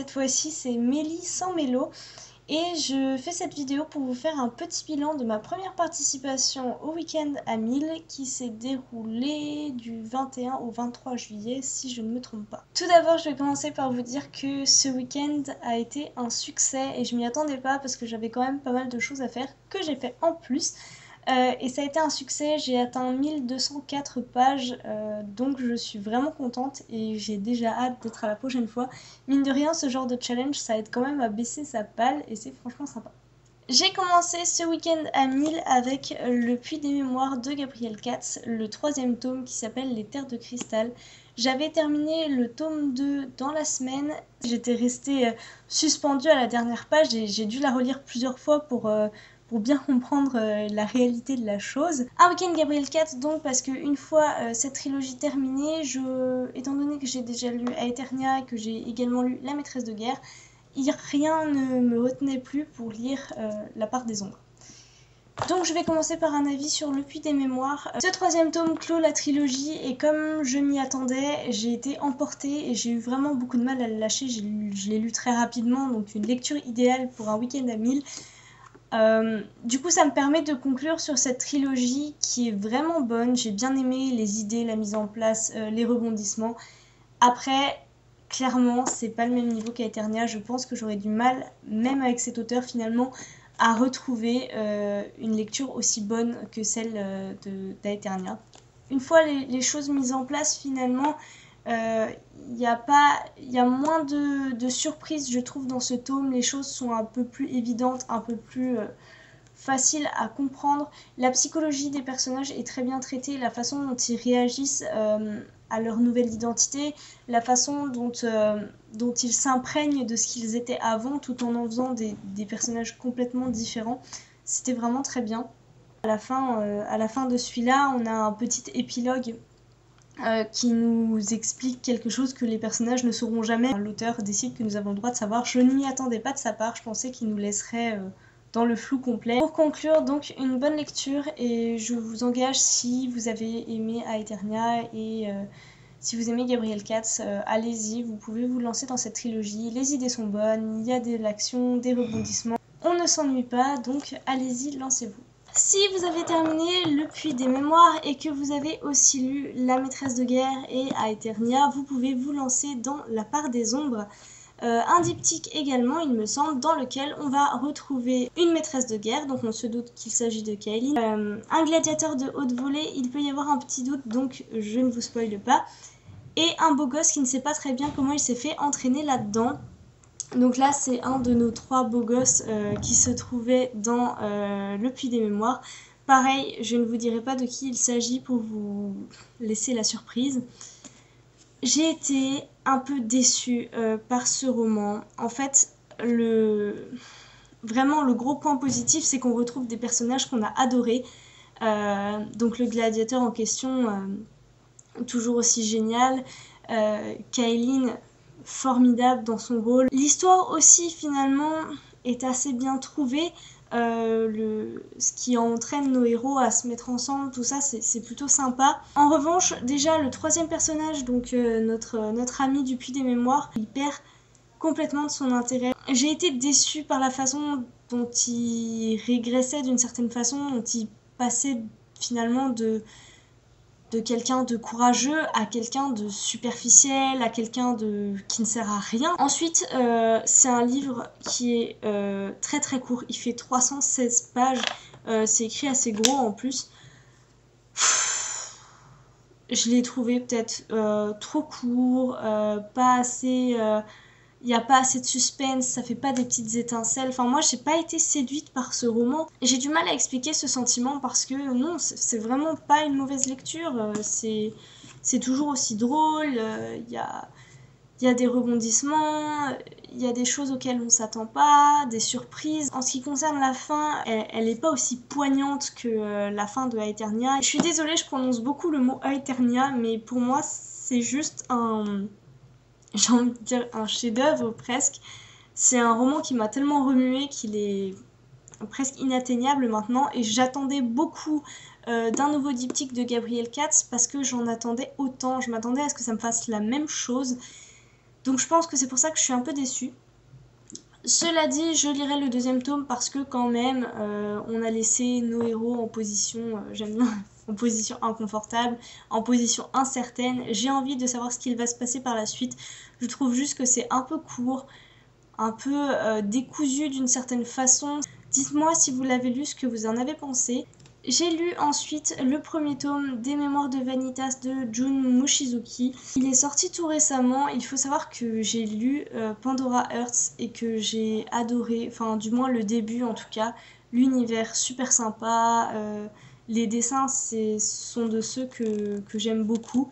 cette fois-ci c'est Mélie sans Mélo et je fais cette vidéo pour vous faire un petit bilan de ma première participation au week-end à 1000 qui s'est déroulé du 21 au 23 juillet si je ne me trompe pas. Tout d'abord je vais commencer par vous dire que ce week-end a été un succès et je m'y attendais pas parce que j'avais quand même pas mal de choses à faire que j'ai fait en plus. Et ça a été un succès, j'ai atteint 1204 pages, donc je suis vraiment contente et j'ai déjà hâte d'être à la prochaine fois. Mine de rien, ce genre de challenge, ça aide quand même à baisser sa palle et c'est franchement sympa. J'ai commencé ce week-end à 1000 avec Le Puits des Mémoires de Gabriel Katz, le 3e tome qui s'appelle Les Terres de Cristal. J'avais terminé le tome 2 dans la semaine, j'étais restée suspendue à la dernière page et j'ai dû la relire plusieurs fois pour bien comprendre la réalité de la chose. Un week-end Gabriel Katz donc parce qu'une fois cette trilogie terminée, étant donné que j'ai déjà lu Aeternia et que j'ai également lu La Maîtresse de Guerre, rien ne me retenait plus pour lire La Part des Ombres. Donc je vais commencer par un avis sur Le Puits des Mémoires. Ce 3e tome clôt la trilogie et comme je m'y attendais, j'ai été emportée et j'ai eu vraiment beaucoup de mal à le lâcher. Je l'ai lu très rapidement, donc une lecture idéale pour un week-end à 1000. Du coup ça me permet de conclure sur cette trilogie qui est vraiment bonne. J'ai bien aimé les idées, la mise en place, les rebondissements. Après, clairement, c'est pas le même niveau qu'Aeternia. Je pense que j'aurais du mal, même avec cet auteur finalement, à retrouver une lecture aussi bonne que celle d'Aeternia. Une fois les choses mises en place finalement, il y a moins de surprises je trouve dans ce tome, les choses sont un peu plus évidentes, un peu plus faciles à comprendre. La psychologie des personnages est très bien traitée, la façon dont ils réagissent à leur nouvelle identité, la façon dont ils s'imprègnent de ce qu'ils étaient avant tout en faisant des personnages complètement différents, c'était vraiment très bien. À la fin de celui-là, on a un petit épilogue qui nous explique quelque chose que les personnages ne sauront jamais. L'auteur décide que nous avons le droit de savoir. Je ne m'y attendais pas de sa part, je pensais qu'il nous laisserait dans le flou complet. Pour conclure, donc une bonne lecture et je vous engage, si vous avez aimé Aeternia et si vous aimez Gabriel Katz, allez-y, vous pouvez vous lancer dans cette trilogie. Les idées sont bonnes, il y a de l'action, des rebondissements. On ne s'ennuie pas, donc allez-y, lancez-vous. Si vous avez terminé Le Puits des Mémoires et que vous avez aussi lu La Maîtresse de Guerre et Aeternia, vous pouvez vous lancer dans La Part des Ombres. Un diptyque également, il me semble, dans lequel on va retrouver une maîtresse de guerre, donc on se doute qu'il s'agit de Kaeline, un gladiateur de haute volée, il peut y avoir un petit doute, donc je ne vous spoile pas, et un beau gosse qui ne sait pas très bien comment il s'est fait entraîner là-dedans. Donc là, c'est un de nos 3 beaux gosses qui se trouvait dans Le Puits des Mémoires. Pareil, je ne vous dirai pas de qui il s'agit pour vous laisser la surprise. J'ai été un peu déçue par ce roman. En fait, vraiment le gros point positif, c'est qu'on retrouve des personnages qu'on a adorés. Donc le gladiateur en question, toujours aussi génial. Kaeline, formidable dans son rôle. L'histoire aussi finalement est assez bien trouvée. Ce qui entraîne nos héros à se mettre ensemble, tout ça c'est plutôt sympa. En revanche, déjà le 3e personnage, donc notre ami du Puits des Mémoires, il perd complètement de son intérêt. J'ai été déçue par la façon dont il régressait d'une certaine façon, dont il passait finalement de quelqu'un de courageux à quelqu'un de superficiel, à quelqu'un qui ne sert à rien. Ensuite, c'est un livre qui est très très court, il fait 316 pages, c'est écrit assez gros en plus. Je l'ai trouvé peut-être trop court, pas assez... il n'y a pas assez de suspense, ça fait pas des petites étincelles. Enfin, moi, j'ai pas été séduite par ce roman. J'ai du mal à expliquer ce sentiment parce que non, c'est vraiment pas une mauvaise lecture. C'est toujours aussi drôle. Il y a des rebondissements, il y a des choses auxquelles on s'attend pas, des surprises. En ce qui concerne la fin, elle est pas aussi poignante que la fin de Aeternia. Je suis désolée, je prononce beaucoup le mot Aeternia, mais pour moi, c'est juste j'ai envie de dire un chef-d'œuvre presque. C'est un roman qui m'a tellement remué qu'il est presque inatteignable maintenant et j'attendais beaucoup d'un nouveau diptyque de Gabriel Katz parce que j'en attendais autant. Je m'attendais à ce que ça me fasse la même chose. Donc je pense que c'est pour ça que je suis un peu déçue. Cela dit, je lirai le deuxième tome parce que quand même, on a laissé nos héros en position, j'aime bien, en position inconfortable, en position incertaine. J'ai envie de savoir ce qu'il va se passer par la suite. Je trouve juste que c'est un peu court, un peu décousu d'une certaine façon. Dites-moi si vous l'avez lu, ce que vous en avez pensé. J'ai lu ensuite le premier tome des Mémoires de Vanitas de Jun Mochizuki. Il est sorti tout récemment. Il faut savoir que j'ai lu Pandora Hearts et que j'ai adoré, enfin du moins le début en tout cas. L'univers super sympa, les dessins sont de ceux que j'aime beaucoup.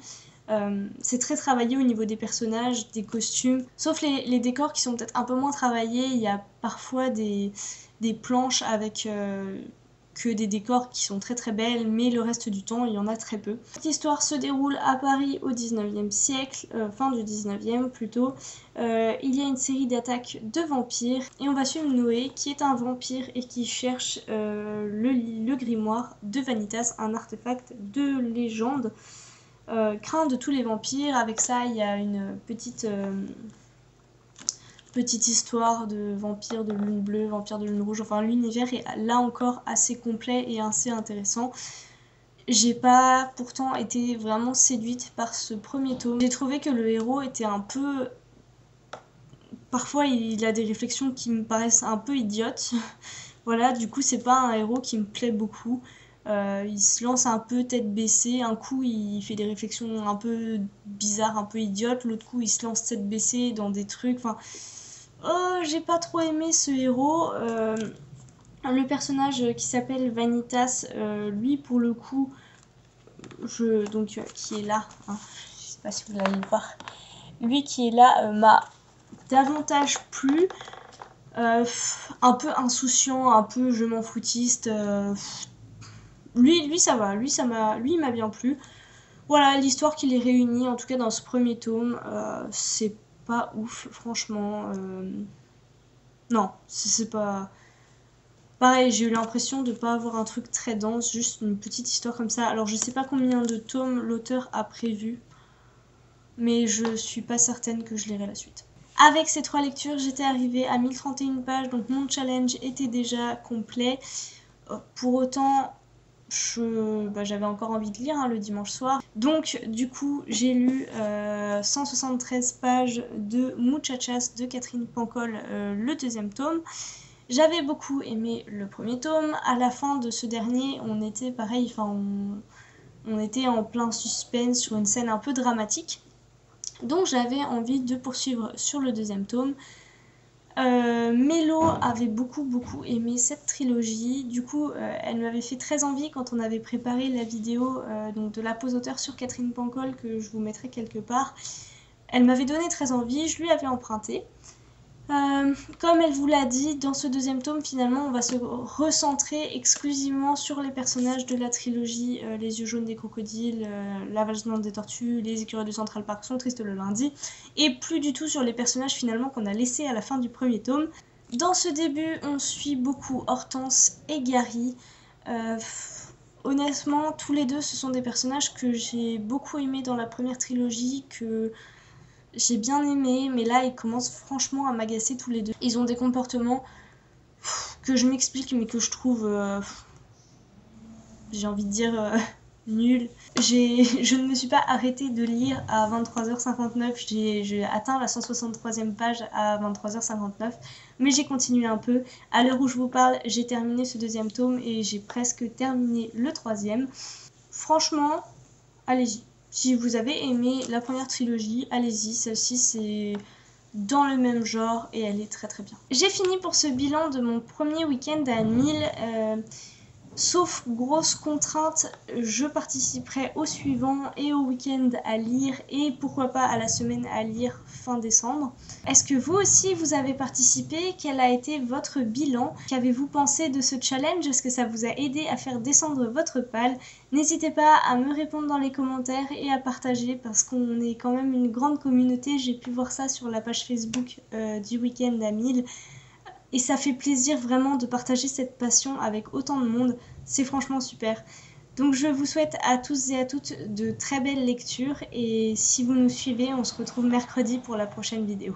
C'est très travaillé au niveau des personnages, des costumes, sauf les décors qui sont peut-être un peu moins travaillés. Il y a parfois des planches avec que des décors qui sont très très belles, mais le reste du temps il y en a très peu. Cette histoire se déroule à Paris au 19e siècle, fin du 19e plutôt. Il y a une série d'attaques de vampires et on va suivre Noé qui est un vampire et qui cherche le grimoire de Vanitas, un artefact de légende. Craint de tous les vampires. Avec ça, il y a une petite histoire de vampires de lune bleue, vampires de lune rouge. Enfin, l'univers est là encore assez complet et assez intéressant. J'ai pas pourtant été vraiment séduite par ce premier tome. J'ai trouvé que le héros était un peu... Parfois, il a des réflexions qui me paraissent un peu idiotes. Voilà, du coup, c'est pas un héros qui me plaît beaucoup. Il se lance un peu tête baissée, un coup il fait des réflexions un peu bizarres, un peu idiotes, l'autre coup il se lance tête baissée dans des trucs, enfin... j'ai pas trop aimé ce héros. Le personnage qui s'appelle Vanitas, lui pour le coup, qui est là, hein, je sais pas si vous allez le voir, lui qui est là m'a davantage plu. Un peu insouciant, un peu je m'en foutiste. Lui ça va, lui il m'a bien plu. Voilà, l'histoire qui les réunit, en tout cas dans ce premier tome, c'est pas ouf, franchement. Non, c'est pas... Pareil, j'ai eu l'impression de pas avoir un truc très dense, juste une petite histoire comme ça. Alors je sais pas combien de tomes l'auteur a prévu, mais je suis pas certaine que je lirai la suite. Avec ces 3 lectures, j'étais arrivée à 1031 pages, donc mon challenge était déjà complet. Pour autant... j'avais encore envie de lire le dimanche soir. Donc du coup j'ai lu 173 pages de Muchachas de Catherine Pancol, le deuxième tome. J'avais beaucoup aimé le premier tome. À la fin de ce dernier, on était pareil, on était en plein suspense sur une scène un peu dramatique. Donc j'avais envie de poursuivre sur le deuxième tome. Mélo avait beaucoup aimé cette trilogie. Du coup, elle m'avait fait très envie quand on avait préparé la vidéo donc de la pause auteur sur Catherine Pancol, que je vous mettrai quelque part. Elle m'avait donné très envie, je lui avais emprunté. Comme elle vous l'a dit, dans ce deuxième tome, finalement, on va se recentrer exclusivement sur les personnages de la trilogie Les yeux jaunes des crocodiles, La valse blanche des tortues, Les écureuils de Central Park sont tristes le lundi, et plus du tout sur les personnages finalement qu'on a laissés à la fin du premier tome. Dans ce début, on suit beaucoup Hortense et Gary. Honnêtement, tous les deux, ce sont des personnages que j'ai beaucoup aimés dans la première trilogie, que j'ai bien aimé, mais là ils commencent franchement à m'agacer tous les deux. Ils ont des comportements que je m'explique mais que je trouve, j'ai envie de dire, nuls. Je ne me suis pas arrêtée de lire à 23h59, j'ai atteint la 163e page à 23h59, mais j'ai continué un peu. À l'heure où je vous parle, j'ai terminé ce deuxième tome et j'ai presque terminé le troisième. Franchement, allez-y. Si vous avez aimé la première trilogie, allez-y, celle-ci c'est dans le même genre et elle est très bien. J'ai fini pour ce bilan de mon premier week-end à 1000. Sauf grosse contrainte, je participerai au suivant et au week-end à lire et pourquoi pas à la semaine à lire fin décembre. Est-ce que vous aussi vous avez participé? Quel a été votre bilan? Qu'avez-vous pensé de ce challenge? Est-ce que ça vous a aidé à faire descendre votre palle? N'hésitez pas à me répondre dans les commentaires et à partager parce qu'on est quand même une grande communauté. J'ai pu voir ça sur la page Facebook du week-end à 1000. Et ça fait plaisir vraiment de partager cette passion avec autant de monde, c'est franchement super. Donc je vous souhaite à tous et à toutes de très belles lectures et si vous nous suivez, on se retrouve mercredi pour la prochaine vidéo.